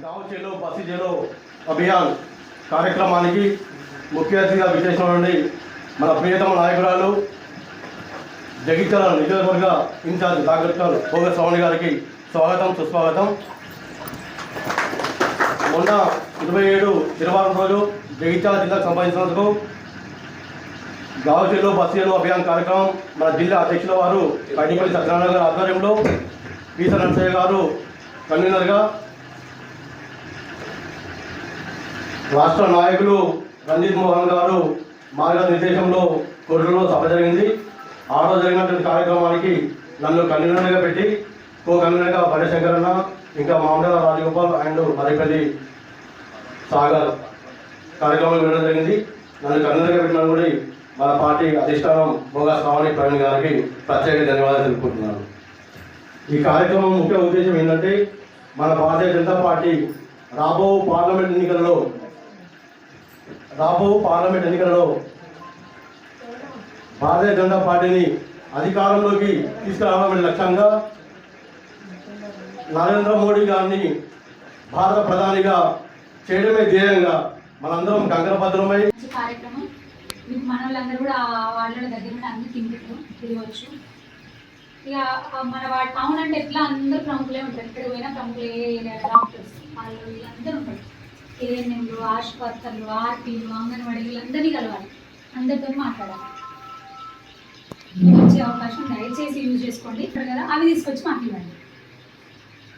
गाँव चलो बस्ती चलो అభియాన్ కార్యక్రమానికి ముఖ్య అతిథిగా విశేషమైన మన ప్రియతమ నాయకురాలు జగిత్యాల నియోజకవర్గ ఇన్ఛార్జ్ డాక్టర్ భోగ శ్రవణి గారికి స్వాగతం సుస్వాగతం. మొన్న 27 శనివారం రోజు జగిత్యాల జిల్లాకు సంబంధించినందుకు గావ్ చెల్లో బస్సు అభియాన్ కార్యక్రమం మన జిల్లా అధ్యక్షుల వారు పైడిపల్లి సత్యనారాయణ గారి ఆధ్వర్యంలో పీస నరసయ్య గారు కన్వీనర్గా, రాష్ట్ర నాయకులు రంజిత్ మోహన్ గారు మార్గనిర్దేశంలో కొర్రలో సభ జరిగింది. ఆ రోజు జరిగినటువంటి కార్యక్రమానికి నన్ను కన్వీనర్గా పెట్టి కో కన్వీనర్గా బడశంకరన్న, ఇంకా మామూలు రాజగోపాల్ అండ్ మరిపల్లి సాగర్ కార్యక్రమం వెళ్ళడం జరిగింది. నన్ను కన్వీనర్గా పెట్టిన కూడా మన పార్టీ అధిష్టానం భోగ శ్రావణి ప్రవీణ్ గారికి ప్రత్యేక ధన్యవాదాలు తెలుపుకుంటున్నాను. ఈ కార్యక్రమం ముఖ్య ఉద్దేశం ఏంటంటే మన భారతీయ జనతా పార్టీ రాబో పార్లమెంట్ ఎన్నికలలో భారతీయ జనతా పార్టీని అధికారంలోకి తీసుకురావడమే లక్ష్యంగా నరేంద్ర మోడీ గారిని భారత ప్రధానిగా చేయడమే ధ్యేయంగా మనందరం కంకణబద్ధమై కార్యక్రమం మన వాళ్ళందరూ కూడా వాళ్ళ దగ్గర ఉంటే అన్ని తిరగవచ్చు. ఇక మన వాడు టౌన్ అంటే ఎట్లా అందరూ ప్రముఖులే ఉంటారు. ఇక్కడ పోయినా ప్రముఖులే, డాక్టర్స్ వాళ్ళు వీళ్ళందరూ ఉంటారు. ఏఎన్ఎంలు, ఆసుపత్రులు, ఆర్పీలు, అంగన్వాడీ వీళ్ళందరినీ కలవాలి, అందరితో మాట్లాడాలి. మంచి అవకాశం దయచేసి యూజ్ చేసుకోండి. ఇక్కడ కదా అవి తీసుకొచ్చి మాట్లాడండి.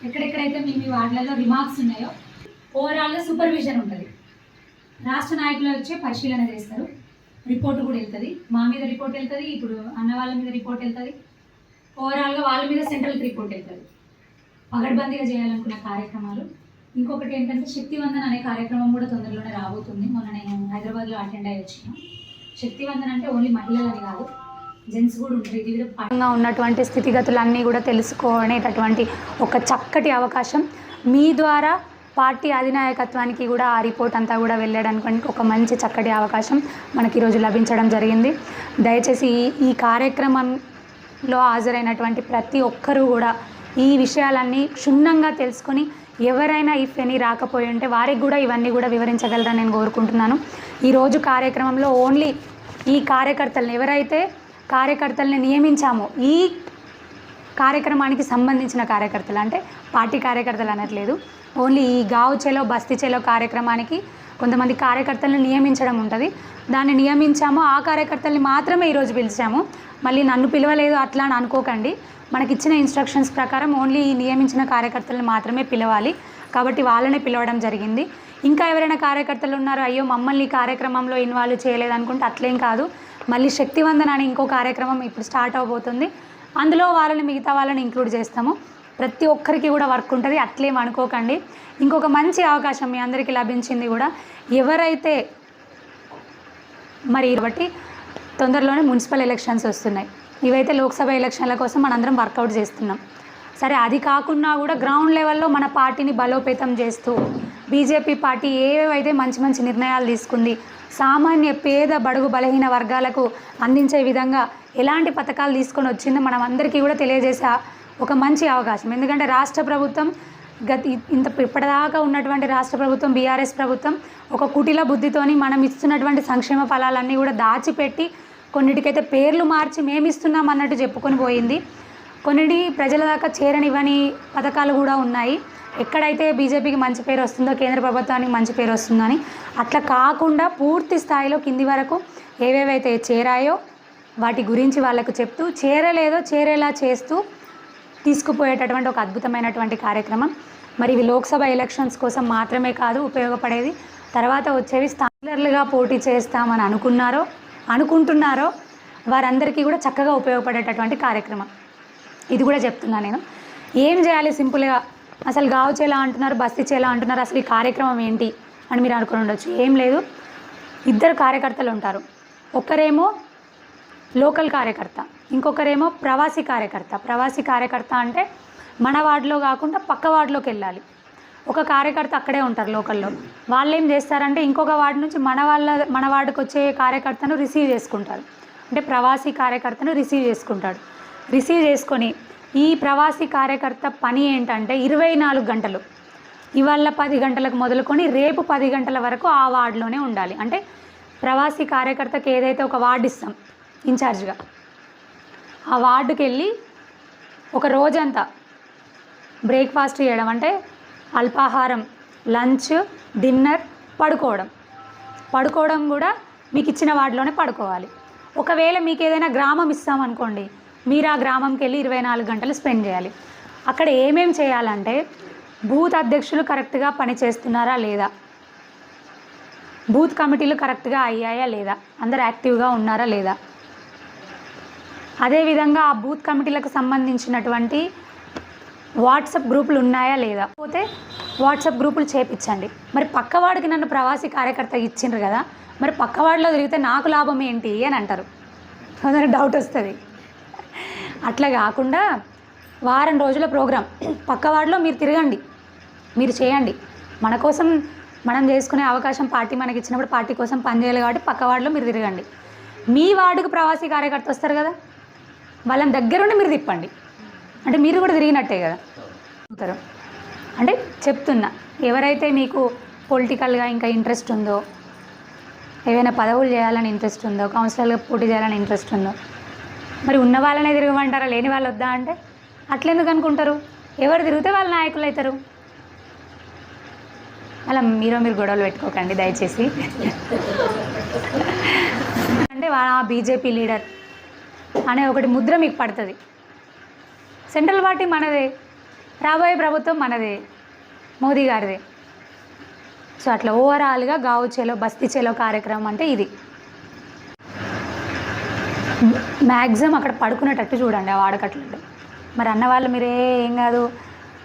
ఎక్కడెక్కడైతే మీ వార్డులలో రిమార్క్స్ ఉన్నాయో ఓవరాల్గా సూపర్విజన్ ఉంటుంది. రాష్ట్ర నాయకులు వచ్చి పరిశీలన చేస్తారు, రిపోర్ట్ కూడా వెళ్తుంది. మా మీద రిపోర్ట్ వెళ్తుంది, ఇప్పుడు అన్న వాళ్ళ మీద రిపోర్ట్ వెళ్తుంది, ఓవరాల్గా వాళ్ళ మీద సెంట్రల్ రిపోర్ట్ వెళ్తుంది. పగడ్బందీగా చేయాలనుకున్న కార్యక్రమాలు. ఇంకొకటి ఏంటంటే శక్తివందన్ అనే కార్యక్రమం కూడా తొందరలోనే రాబోతుంది. మొన్న నేను హైదరాబాద్లో అటెండ్ అయ్యి వచ్చిన. శక్తివందన్ అంటే ఓన్లీ మహిళలని కాదు, జెంట్స్ కూడా ఉంటారు. వివిధ పరంగా ఉన్నటువంటి స్థితిగతులన్నీ కూడా తెలుసుకునేటటువంటి ఒక చక్కటి అవకాశం మీ ద్వారా పార్టీ అధినాయకత్వానికి కూడా ఆ రిపోర్ట్ అంతా కూడా వెళ్ళడానికి ఒక మంచి చక్కటి అవకాశం మనకి ఈరోజు లభించడం జరిగింది. దయచేసి ఈ కార్యక్రమంలో హాజరైనటువంటి ప్రతి ఒక్కరూ కూడా ఈ విషయాలన్నీ క్షుణ్ణంగా తెలుసుకొని ఎవరైనా ఈ ఫెనీ రాకపోయి ఉంటే వారికి కూడా ఇవన్నీ కూడా వివరించగలరని నేను కోరుకుంటున్నాను. ఈరోజు కార్యక్రమంలో ఓన్లీ ఈ కార్యకర్తలను ఎవరైతే కార్యకర్తల్ని నియమించామో ఈ కార్యక్రమానికి సంబంధించిన కార్యకర్తలు, అంటే పార్టీ కార్యకర్తలు అనట్లేదు, ఓన్లీ ఈ గావ్ చెలో బస్తీ చెలో కార్యక్రమానికి కొంతమంది కార్యకర్తలను నియమించడం ఉంటుంది. దాన్ని నియమించాము, ఆ కార్యకర్తల్ని మాత్రమే ఈరోజు పిలిచాము. మళ్ళీ నన్ను పిలవలేదు అట్లా అని అనుకోకండి. మనకిచ్చిన ఇన్స్ట్రక్షన్స్ ప్రకారం ఓన్లీ ఈ నియమించిన కార్యకర్తలను మాత్రమే పిలవాలి, కాబట్టి వాళ్ళనే పిలవడం జరిగింది. ఇంకా ఎవరైనా కార్యకర్తలు ఉన్నారో అయ్యో మమ్మల్ని ఈ కార్యక్రమంలో ఇన్వాల్వ్ చేయలేదు అనుకుంటే అట్లేం కాదు. మళ్ళీ శక్తివందన్ అనే ఇంకో కార్యక్రమం ఇప్పుడు స్టార్ట్ అవబోతుంది. అందులో వాళ్ళని మిగతా వాళ్ళని ఇంక్లూడ్ చేస్తాము. ప్రతి ఒక్కరికి కూడా వర్క్ ఉంటుంది, అట్లేం అనుకోకండి. ఇంకొక మంచి అవకాశం మీ అందరికీ లభించింది కూడా, ఎవరైతే మరి కాబట్టి తొందరలోనే మున్సిపల్ ఎలక్షన్స్ వస్తున్నాయి. ఇవైతే లోక్సభ ఎలక్షన్ల కోసం మనందరం వర్కౌట్ చేస్తున్నాం. సరే, అది కాకుండా కూడా గ్రౌండ్ లెవెల్లో మన పార్టీని బలోపేతం చేస్తూ బీజేపీ పార్టీ ఏవైతే మంచి మంచి నిర్ణయాలు తీసుకుంది, సామాన్య పేద బడుగు బలహీన వర్గాలకు అందించే విధంగా ఎలాంటి పథకాలు తీసుకొని వచ్చిందో మనం అందరికీ కూడా తెలియజేసే ఒక మంచి అవకాశం. ఎందుకంటే రాష్ట్ర ప్రభుత్వం ఇప్పటిదాకా ఉన్నటువంటి రాష్ట్ర ప్రభుత్వం బీఆర్ఎస్ ప్రభుత్వం ఒక కుటిల బుద్ధితోని మనం ఇస్తున్నటువంటి సంక్షేమ ఫలాలన్నీ కూడా దాచిపెట్టి కొన్నిటికైతే పేర్లు మార్చి మేమిస్తున్నాం అన్నట్టు చెప్పుకొని పోయింది. కొన్నిటి ప్రజల దాకా చేరనివ్వని పథకాలు కూడా ఉన్నాయి. ఎక్కడైతే బీజేపీకి మంచి పేరు వస్తుందో, కేంద్ర ప్రభుత్వానికి మంచి పేరు వస్తుందని, అట్లా కాకుండా పూర్తి స్థాయిలో కింది వరకు ఏవేవైతే చేరాయో వాటి గురించి వాళ్ళకు చెప్తూ, చేరలేదో చేరేలా చేస్తూ తీసుకుపోయేటటువంటి ఒక అద్భుతమైనటువంటి కార్యక్రమం. మరి ఇవి లోక్సభ ఎలక్షన్స్ కోసం మాత్రమే కాదు ఉపయోగపడేది, తర్వాత వచ్చేవి స్థానికులుగా పోటీ చేస్తామని అనుకుంటున్నారో వారందరికీ కూడా చక్కగా ఉపయోగపడేటటువంటి కార్యక్రమం. ఇది కూడా చెప్తున్నా నేను. ఏం చేయాలి సింపుల్గా, అసలు గావ్ చేలా అంటున్నారు, బస్తీ చేలా అంటున్నారు, అసలు ఈ కార్యక్రమం ఏంటి అని మీరు అనుకుని ఉండొచ్చు. ఏం లేదు, ఇద్దరు కార్యకర్తలు ఉంటారు. ఒకరేమో లోకల్ కార్యకర్త, ఇంకొకరేమో ప్రవాసీ కార్యకర్త. ప్రవాసీ కార్యకర్త అంటే మన వార్డులో కాకుండా పక్క వార్డులోకి వెళ్ళాలి. ఒక కార్యకర్త అక్కడే ఉంటారు లోకల్లో. వాళ్ళు ఏం చేస్తారంటే ఇంకొక వార్డు నుంచి మన వార్డుకి వచ్చే కార్యకర్తను రిసీవ్ చేసుకుంటారు. అంటే ప్రవాసీ కార్యకర్తను రిసీవ్ చేసుకుంటాడు. రిసీవ్ చేసుకొని ఈ ప్రవాసీ కార్యకర్త పని ఏంటంటే 24 గంటలు ఇవాళ 10 గంటలకు మొదలుకొని రేపు 10 గంటల వరకు ఆ వార్డులోనే ఉండాలి. అంటే ప్రవాసీ కార్యకర్తకి ఏదైతే ఒక వార్డు ఇస్తాం ఇన్ఛార్జ్గా, ఆ వార్డుకి వెళ్ళి ఒక రోజంతా బ్రేక్ఫాస్ట్ చేయడం, అంటే అల్పాహారం, లంచ్, డిన్నర్, పడుకోవడం కూడా మీకు ఇచ్చిన వార్డులోనే పడుకోవాలి. ఒకవేళ మీకు ఏదైనా గ్రామం ఇస్తామనుకోండి, మీరు ఆ గ్రామంకి వెళ్ళి 24 గంటలు స్పెండ్ చేయాలి. అక్కడ ఏమేమి చేయాలంటే బూత్ అధ్యక్షులు కరెక్ట్గా పని చేస్తున్నారా లేదా, బూత్ కమిటీలు కరెక్ట్గా అయ్యాయా లేదా, అందరు యాక్టివ్గా ఉన్నారా లేదా, అదేవిధంగా ఆ బూత్ కమిటీలకు సంబంధించినటువంటి వాట్సాప్ గ్రూపులు ఉన్నాయా లేదా, పోతే వాట్సాప్ గ్రూపులు చేపించండి. మరి పక్కవాడికి నన్ను ప్రవాసీ కార్యకర్త ఇచ్చిండ్రు కదా, మరి పక్కవాడిలో తిరిగితే నాకు లాభం ఏంటి అని అంటారు, కొందరు డౌట్ వస్తుంది. అట్లా కాకుండా వారం రోజుల ప్రోగ్రాం పక్కవాడిలో మీరు తిరగండి, మీరు చేయండి. మన కోసం మనం చేసుకునే అవకాశం పార్టీ మనకి ఇచ్చినప్పుడు పార్టీ కోసం పనిచేయాలి కాబట్టి పక్కవాడిలో మీరు తిరగండి. మీ వార్డుకు ప్రవాసీ కార్యకర్త వస్తారు కదా, వాళ్ళని దగ్గరుండి మీరు తిప్పండి, అంటే మీరు కూడా తిరిగినట్టే కదా. అంటే చెప్తున్నా, ఎవరైతే మీకు పొలిటికల్గా ఇంకా ఇంట్రెస్ట్ ఉందో, ఏవైనా పదవులు చేయాలని ఇంట్రెస్ట్ ఉందో, కౌన్సిలర్గా పోటీ చేయాలని ఇంట్రెస్ట్ ఉందో, మరి ఉన్న వాళ్ళనే తిరగమంటారా, లేని వాళ్ళు వద్దా అంటే అట్లెందుకు అనుకుంటారు? ఎవరు తిరిగితే వాళ్ళ నాయకులు అవుతారు. అలా మీరు గొడవలు పెట్టుకోకండి దయచేసి. అంటే బీజేపీ లీడర్ అనే ఒకటి ముద్ర మీకు పడుతుంది. సెంట్రల్ పార్టీ మనదే, రాబోయే ప్రభుత్వం మనదే, మోదీ గారిదే. సో అట్లా ఓవరాల్గా గావు చేలో బస్తీ చేలో కార్యక్రమం అంటే ఇది. మ్యాక్సిమం అక్కడ పడుకునేటట్టు చూడండి ఆ వాడకట్లలో. మరి అన్నవాళ్ళు మీరే ఏం కాదు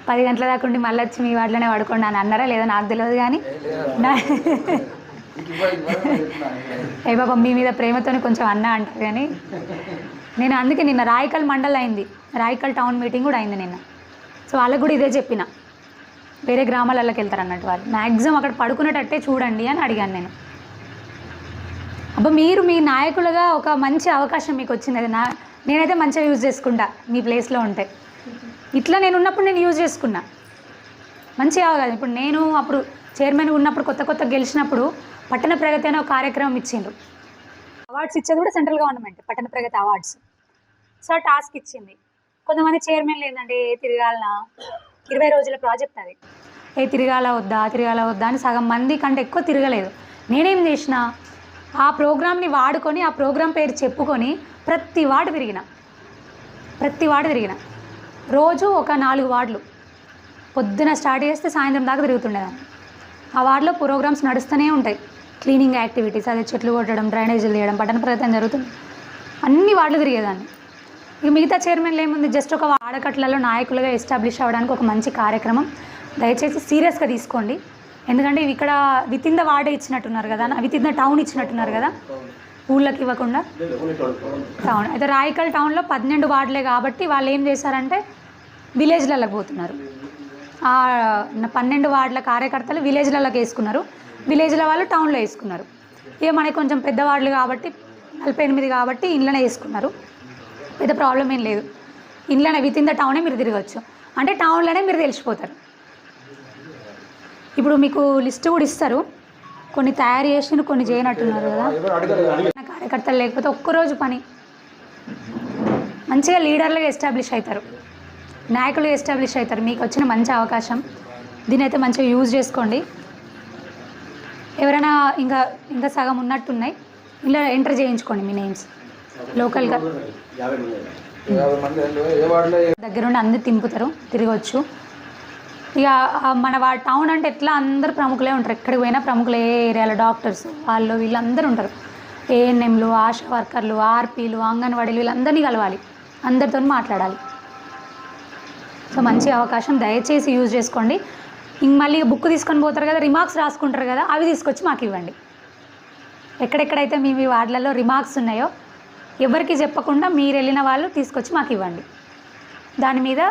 10 గంటల దాకా ఉండి మళ్ళీ వచ్చి మీ వాటిలోనే పడుకోండి అని అన్నారా లేదా నాకు తెలియదు, కానీ ఏ బాబా మీ మీద ప్రేమతోనే కొంచెం అన్నా అంటారు. కానీ నేను అందుకే నిన్న రాయకల్ మండల్ అయింది, రాయకల్ టౌన్ మీటింగ్ కూడా అయింది నిన్న. సో వాళ్ళకు కూడా ఇదే చెప్పిన, వేరే గ్రామాలలోకి వెళ్తారు అన్నట్టు వాళ్ళు, మ్యాక్సిమం అక్కడ పడుకునేటట్టే చూడండి అని అడిగాను నేను. అబ్బా మీరు మీ నాయకులుగా ఒక మంచి అవకాశం మీకు వచ్చింది, అది నేనైతే మంచిగా యూజ్ చేసుకుంటా మీ ప్లేస్లో ఉంటే. ఇట్లా నేను ఉన్నప్పుడు నేను యూజ్ చేసుకున్నా మంచిగా కాదు. ఇప్పుడు నేను అప్పుడు చైర్మన్ ఉన్నప్పుడు కొత్త గెలిచినప్పుడు పట్టణ ప్రగతి అనే ఒక కార్యక్రమం ఇచ్చిండ్రు. అవార్డ్స్ ఇచ్చేది కూడా సెంట్రల్ గవర్నమెంట్, పట్టణ ప్రగతి అవార్డ్స్. సో టాస్క్ ఇచ్చింది. కొంతమంది చైర్మన్లు ఏంటంటే తిరగాలనా, 20 రోజుల ప్రాజెక్ట్ అది, తిరగాల వద్దా అని సగం మంది కంటే ఎక్కువ తిరగలేదు. నేనేం చేసిన, ఆ ప్రోగ్రామ్ని వాడుకొని ఆ ప్రోగ్రామ్ పేరు చెప్పుకొని ప్రతి వార్డు తిరిగిన రోజు ఒక 4 వార్డులు పొద్దున స్టార్ట్ చేస్తే సాయంత్రం దాకా తిరుగుతుండేదాన్ని. ఆ వార్డులో ప్రోగ్రామ్స్ నడుస్తూనే ఉంటాయి, క్లీనింగ్ యాక్టివిటీస్, అదే చెట్లు కొట్టడం, డ్రైనేజీలు తీయడం, పట్టణ ప్రయత్నం జరుగుతుంది, అన్ని వార్డులు తిరిగేదాన్ని. ఇక మిగతా చైర్మన్లు ఏముంది, జస్ట్ ఒక వాడకట్లలో నాయకులుగా ఎస్టాబ్లిష్ అవ్వడానికి ఒక మంచి కార్యక్రమం. దయచేసి సీరియస్గా తీసుకోండి. ఎందుకంటే ఇవి ఇక్కడ విత్ ఇన్ ద వార్డే ఇచ్చినట్టున్నారు కదా, విత్ ఇన్ ద టౌన్ ఇచ్చినట్టున్నారు కదా, ఊళ్ళకి ఇవ్వకుండా టౌన్. అయితే రాయకల్ టౌన్లో 12 వార్డులే కాబట్టి వాళ్ళు ఏం చేశారంటే విలేజ్లలోకి పోతున్నారు. 12 వార్డుల కార్యకర్తలు విలేజ్లలోకి వేసుకున్నారు, విలేజ్ల వాళ్ళు టౌన్లో వేసుకున్నారు. ఇక మనకి కొంచెం పెద్ద వార్డులు కాబట్టి 48 కాబట్టి ఇంట్లోనే వేసుకున్నారు, పెద్ద ప్రాబ్లం ఏం లేదు. ఇంట్లోనే విత్ ఇన్ ద టౌనే మీరు తిరగచ్చు, అంటే టౌన్లోనే మీరు తెలిసిపోతారు. ఇప్పుడు మీకు లిస్ట్ కూడా ఇస్తారు, కొన్ని తయారు చేసి కొన్ని చేయనట్టున్నారు కదా కార్యకర్తలు. లేకపోతే ఒక్కరోజు పని మంచిగా లీడర్లుగా ఎస్టాబ్లిష్ అవుతారు, నాయకులుగా ఎస్టాబ్లిష్ అవుతారు. మీకు వచ్చిన మంచి అవకాశం, దీని అయితే మంచిగా యూజ్ చేసుకోండి. ఎవరైనా ఇంకా సగం ఉన్నట్టున్నాయి, ఇలా ఎంటర్ చేయించుకోండి మీ నేమ్స్. లోకల్గా దగ్గరుండి అందరు తింపుతారు, తిరగవచ్చు. ఇక మన టౌన్ అంటే ఎట్లా అందరు ప్రముఖులే ఉంటారు, ఎక్కడికి పోయినా ప్రముఖులు, ఏ ఏరియాలో డాక్టర్స్ వాళ్ళు వీళ్ళందరూ ఉంటారు, ఏఎన్ఎంలు, ఆశా వర్కర్లు, ఆర్పీలు, అంగన్వాడీలు, వీళ్ళందరినీ కలవాలి, అందరితో మాట్లాడాలి. సో మంచి అవకాశం, దయచేసి యూజ్ చేసుకోండి. ఇంక మళ్ళీ బుక్ తీసుకొని పోతారు కదా, రిమార్క్స్ రాసుకుంటారు కదా, అవి తీసుకొచ్చి మాకు ఇవ్వండి. ఎక్కడెక్కడైతే మీ వార్డులలో రిమార్క్స్ ఉన్నాయో ఎవరికి చెప్పకుండా మీరు వెళ్ళిన వాళ్ళు తీసుకొచ్చి మాకు ఇవ్వండి. దాని మీద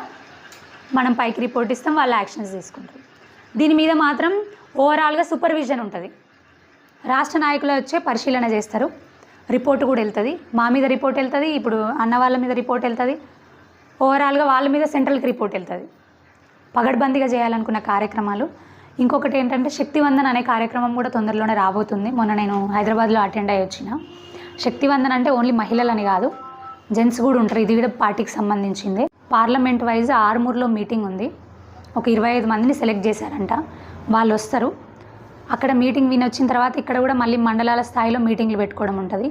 మనం పైకి రిపోర్ట్ ఇస్తాం, వాళ్ళు యాక్షన్స్ తీసుకుంటారు. దీని మీద మాత్రం ఓవరాల్గా సూపర్విజన్ ఉంటుంది. రాష్ట్ర నాయకులు వచ్చే పరిశీలన చేస్తారు, రిపోర్ట్ కూడా వెళ్తుంది, మా మీద రిపోర్ట్ వెళ్తుంది, ఇప్పుడు అన్న వాళ్ళ మీద రిపోర్ట్ వెళ్తుంది, ఓవరాల్గా వాళ్ళ మీద సెంట్రల్కి రిపోర్ట్ వెళ్తుంది. పగడ్బందీగా చేయాలనుకున్న కార్యక్రమాలు. ఇంకొకటి ఏంటంటే శక్తివందన్ అనే కార్యక్రమం కూడా తొందరలోనే రాబోతుంది. మొన్న నేను హైదరాబాద్లో అటెండ్ అయ్యి వచ్చిన. శక్తివందన్ అంటే ఓన్లీ మహిళలని కాదు, జెంట్స్ కూడా ఉంటారు. ఇది కూడా పార్టీకి సంబంధించింది. పార్లమెంట్ వైజ్ ఆర్మూర్లో మీటింగ్ ఉంది. ఒక 25 మందిని సెలెక్ట్ చేశారంట. వాళ్ళు వస్తారు. అక్కడ మీటింగ్ విని వచ్చిన తర్వాత ఇక్కడ కూడా మళ్ళీ మండలాల స్థాయిలో మీటింగ్లు పెట్టుకోవడం ఉంటుంది.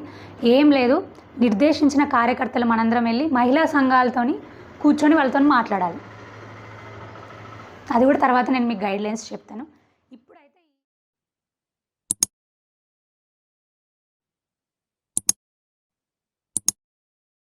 ఏం లేదు, నిర్దేశించిన కార్యకర్తలు మనందరం వెళ్ళి మహిళా సంఘాలతోని కూర్చొని వాళ్ళతో మాట్లాడాలి. అది కూడా తర్వాత నేను మీకు గైడ్లైన్స్ చెప్తాను.